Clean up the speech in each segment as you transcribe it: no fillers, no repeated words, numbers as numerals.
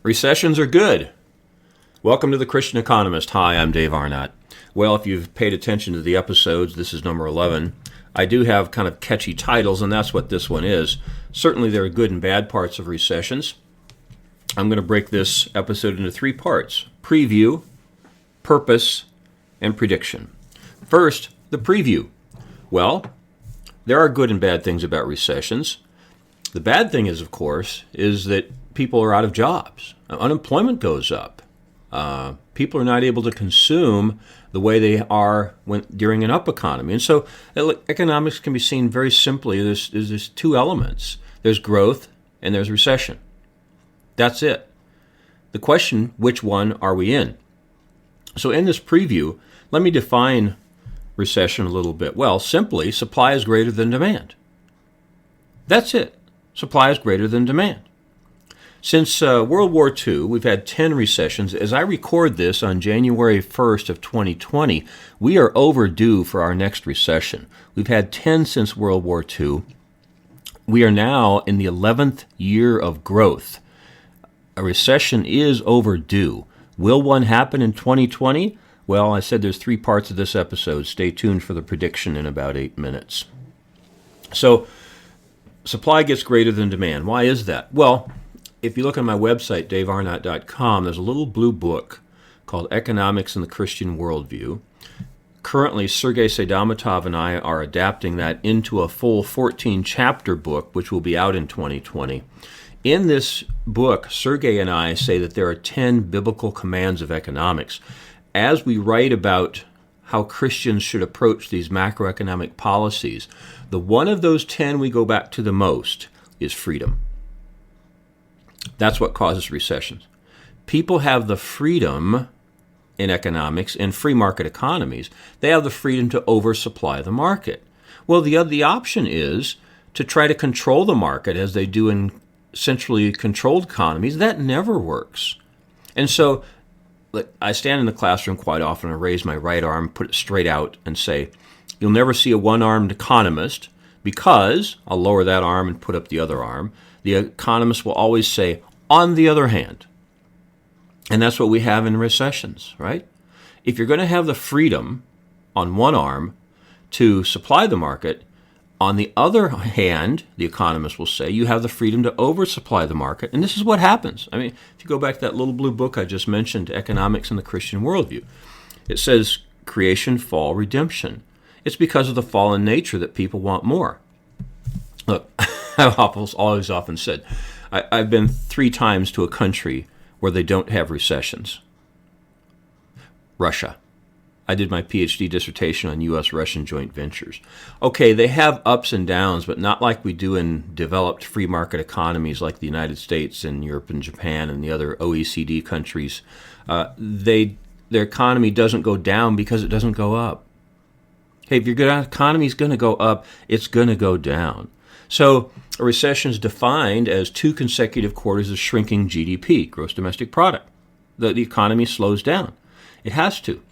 Recessions are good. Welcome to the Christian Economist. Hi, I'm Dave Arnott. Well, if you've paid attention to the episodes, this is number 11. I do have kind of catchy titles, and that's what this one is. Certainly there are good and bad parts of recessions. I'm going to break this episode into 3 parts: preview, purpose, and prediction. First, the preview. Well, there are good and bad things about recessions. The bad thing is, of course, is that people are out of jobs. Unemployment goes up. People are not able to consume the way they are during an up economy. And so economics can be seen very simply. There's 2 elements. There's growth and there's recession. That's it. The question, which one are we in? So in this preview, let me define recession a little bit. Well, simply, supply is greater than demand. That's it. Supply is greater than demand. Since World War II, we've had 10 recessions. As I record this on January 1st of 2020, we are overdue for our next recession. We've had 10 since World War II. We are now in the 11th year of growth. A recession is overdue. Will one happen in 2020? Well, I said there's 3 parts of this episode. Stay tuned for the prediction in about 8 minutes. So, supply gets greater than demand. Why is that? Well, if you look on my website, davearnott.com, there's a little blue book called Economics in the Christian Worldview. Currently, Sergei Seidamatov and I are adapting that into a full 14-chapter book, which will be out in 2020. In this book, Sergei and I say that there are 10 biblical commands of economics. As we write about how Christians should approach these macroeconomic policies, the one of those 10 we go back to the most is freedom. That's what causes recessions. People have the freedom in economics, in free market economies, they have the freedom to oversupply the market. Well, the option is to try to control the market as they do in centrally controlled economies. That never works. And so I stand in the classroom quite often and raise my right arm, put it straight out, and say, you'll never see a one-armed economist, because I'll lower that arm and put up the other arm. The economist will always say, on the other hand. And that's what we have in recessions, right? If you're going to have the freedom on one arm to supply the market, on the other hand, the economist will say, you have the freedom to oversupply the market. And this is what happens. I mean, if you go back to that little blue book I just mentioned, Economics in the Christian Worldview, it says creation, fall, redemption. It's because of the fallen nature that people want more. Look, I've always often said, I've been 3 times to a country where they don't have recessions. Russia. I did my PhD dissertation on U.S.-Russian joint ventures. Okay, they have ups and downs, but not like we do in developed free market economies like the United States and Europe and Japan and the other OECD countries. Their economy doesn't go down because it doesn't go up. Hey, if your economy is going to go up, it's going to go down. So a recession is defined as 2 consecutive quarters of shrinking GDP, gross domestic product. The economy slows down. It has to.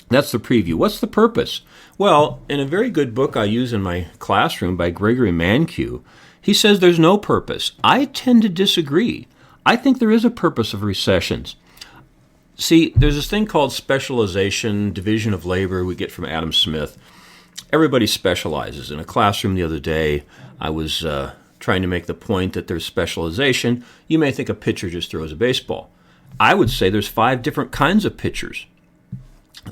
That's the preview. What's the purpose? Well, in a very good book I use in my classroom by Gregory Mankiw, he says there's no purpose. I tend to disagree. I think there is a purpose of recessions. See, there's this thing called specialization, division of labor we get from Adam Smith. Everybody specializes. In a classroom the other day, I was trying to make the point that there's specialization. You may think a pitcher just throws a baseball. I would say there's 5 different kinds of pitchers.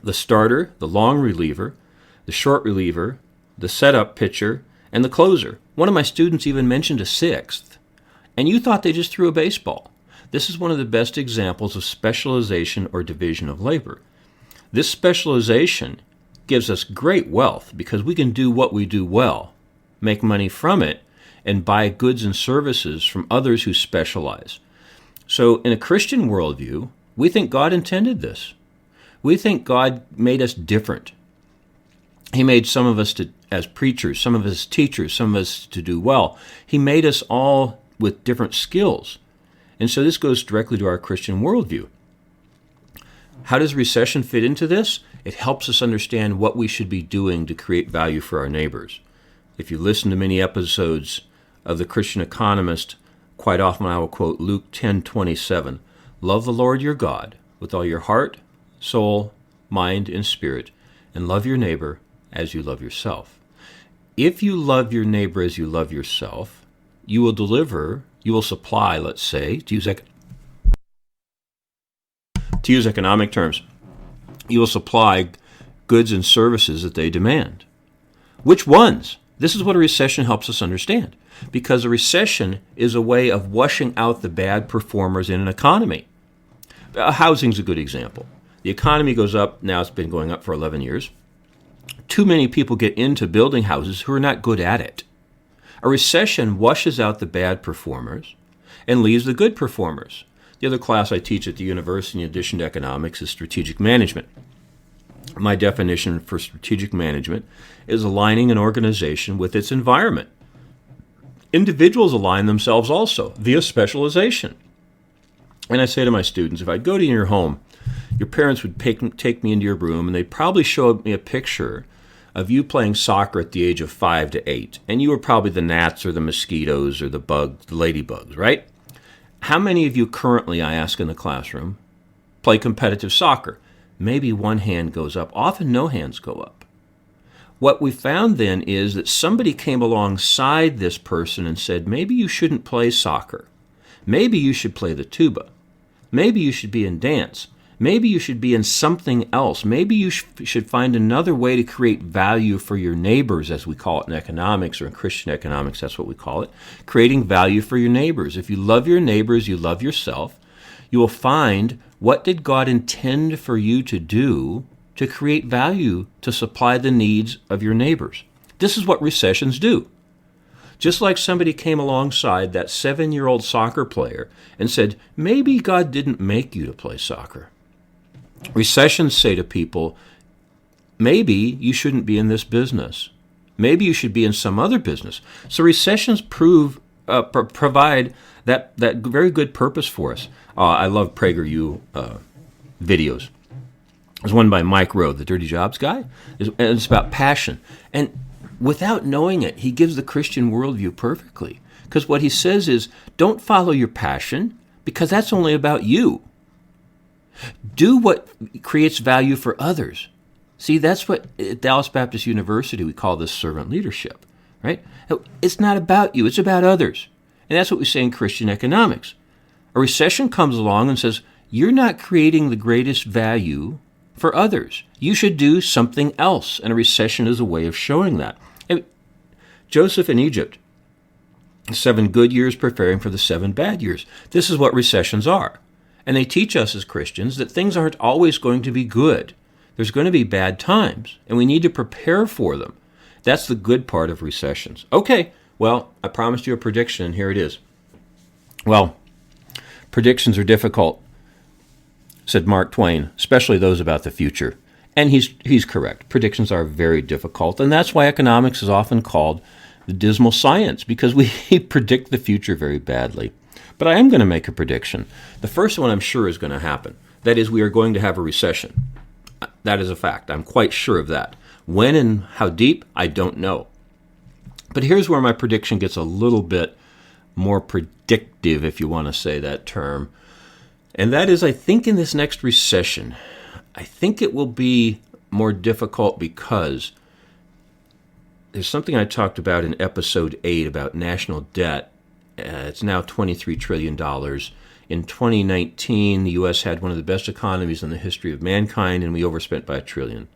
The starter, the long reliever, the short reliever, the setup pitcher, and the closer. One of my students even mentioned a 6th. And you thought they just threw a baseball. This is one of the best examples of specialization or division of labor. This specialization gives us great wealth because we can do what we do well, make money from it, and buy goods and services from others who specialize. So in a Christian worldview, we think God intended this. We think God made us different. He made some of us as preachers, some of us as teachers, some of us to do well. He made us all with different skills. And so this goes directly to our Christian worldview. How does recession fit into this? It helps us understand what we should be doing to create value for our neighbors. If you listen to many episodes of the Christian Economist, Quite often I will quote Luke 10:27. Love the Lord your God with all your heart, soul, mind, and spirit, and love your neighbor as you love yourself. If you love your neighbor as you love yourself, you will supply, let's say, to use economic terms, you will supply goods and services that they demand. Which ones? This is what a recession helps us understand, because a recession is a way of washing out the bad performers in an economy. Housing's a good example. The economy goes up, now it's been going up for 11 years. Too many people get into building houses who are not good at it. A recession washes out the bad performers and leaves the good performers. The other class I teach at the university, in addition to economics, is strategic management. My definition for strategic management is aligning an organization with its environment. Individuals align themselves also via specialization. And I say to my students, if I'd go to your home, your parents would take me into your room, and they'd probably show me a picture of you playing soccer at the age of 5 to 8. And you were probably the gnats or the mosquitoes or the bugs, the ladybugs, right? How many of you currently, I ask in the classroom, play competitive soccer? Maybe one hand goes up. Often no hands go up. What we found then is that somebody came alongside this person and said, maybe you shouldn't play soccer. Maybe you should play the tuba. Maybe you should be in dance. Maybe you should be in something else. Maybe you should find another way to create value for your neighbors, as we call it in economics, or in Christian economics, that's what we call it. Creating value for your neighbors. If you love your neighbors, you love yourself. You will find, what did God intend for you to do to create value to supply the needs of your neighbors? This is what recessions do. Just like somebody came alongside that 7-year-old soccer player and said, maybe God didn't make you to play soccer. Recessions say to people, maybe you shouldn't be in this business. Maybe you should be in some other business. So recessions provide that very good purpose for us. I love PragerU videos. There's one by Mike Rowe, the Dirty Jobs guy, and it's about passion. And without knowing it, he gives the Christian worldview perfectly. Because what he says is, don't follow your passion, because that's only about you. Do what creates value for others. See, that's what at Dallas Baptist University we call this servant leadership, right? It's not about you, it's about others. And that's what we say in Christian economics. A recession comes along and says, you're not creating the greatest value for others. You should do something else. And a recession is a way of showing that. And Joseph in Egypt, 7 good years preparing for the 7 bad years. This is what recessions are. And they teach us as Christians that things aren't always going to be good. There's going to be bad times, and we need to prepare for them. That's the good part of recessions. Okay, well, I promised you a prediction, and here it is. Well, predictions are difficult, said Mark Twain, especially those about the future. And he's correct. Predictions are very difficult, and that's why economics is often called the dismal science, because we predict the future very badly. But I am going to make a prediction. The first one I'm sure is going to happen. That is, we are going to have a recession. That is a fact. I'm quite sure of that. When and how deep, I don't know. But here's where my prediction gets a little bit more predictive, if you want to say that term. And that is, I think in this next recession, I think it will be more difficult because there's something I talked about in episode 8 about national debt. It's now $23 trillion. In 2019, the U.S. had one of the best economies in the history of mankind, and we overspent by $1 trillion.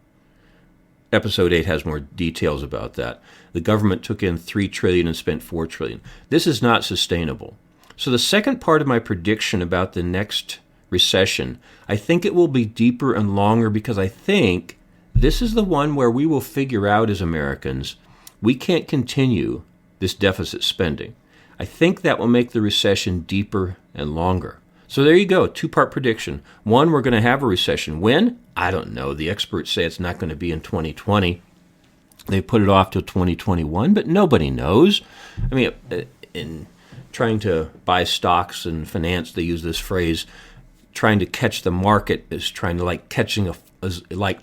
Episode 8 has more details about that. The government took in $3 trillion and spent $4 trillion. This is not sustainable. So the second part of my prediction about the next recession, I think it will be deeper and longer, because I think this is the one where we will figure out as Americans, we can't continue this deficit spending. I think that will make the recession deeper and longer. So there you go, 2-part prediction. One, we're going to have a recession. When? I don't know. The experts say it's not going to be in 2020. They put it off till 2021, but nobody knows. I mean, in trying to buy stocks and finance, they use this phrase, trying to catch the market is trying to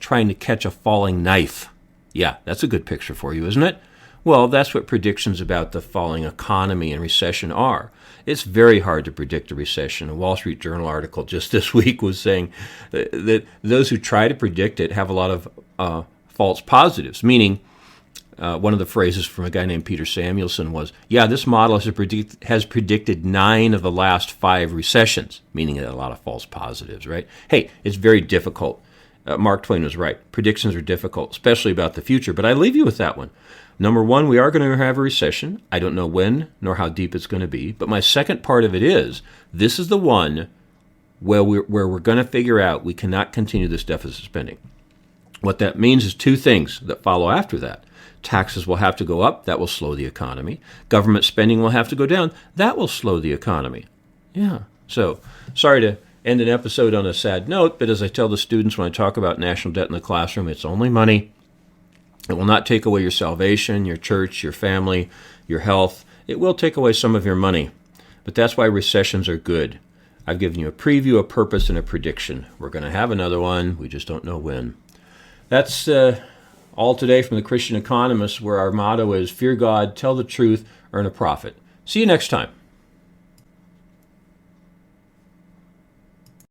trying to catch a falling knife. Yeah, that's a good picture for you, isn't it? Well, that's what predictions about the falling economy and recession are. It's very hard to predict a recession. A Wall Street Journal article just this week was saying that those who try to predict it have a lot of false positives, meaning one of the phrases from a guy named Peter Samuelson was, this model has predicted 9 of the last 5 recessions, meaning a lot of false positives, right? Hey, it's very difficult. Mark Twain was right. Predictions are difficult, especially about the future, but I leave you with that one. Number one, we are going to have a recession. I don't know when nor how deep it's going to be, but my second part of it is, this is the one where we're going to figure out we cannot continue this deficit spending. What that means is 2 things that follow after that. Taxes will have to go up. That will slow the economy. Government spending will have to go down. That will slow the economy. Yeah. So, sorry to end an episode on a sad note, but as I tell the students when I talk about national debt in the classroom, it's only money. It will not take away your salvation, your church, your family, your health. It will take away some of your money. But that's why recessions are good. I've given you a preview, a purpose, and a prediction. We're going to have another one. We just don't know when. That's all today from the Christian Economist, where our motto is, fear God, tell the truth, earn a profit. See you next time.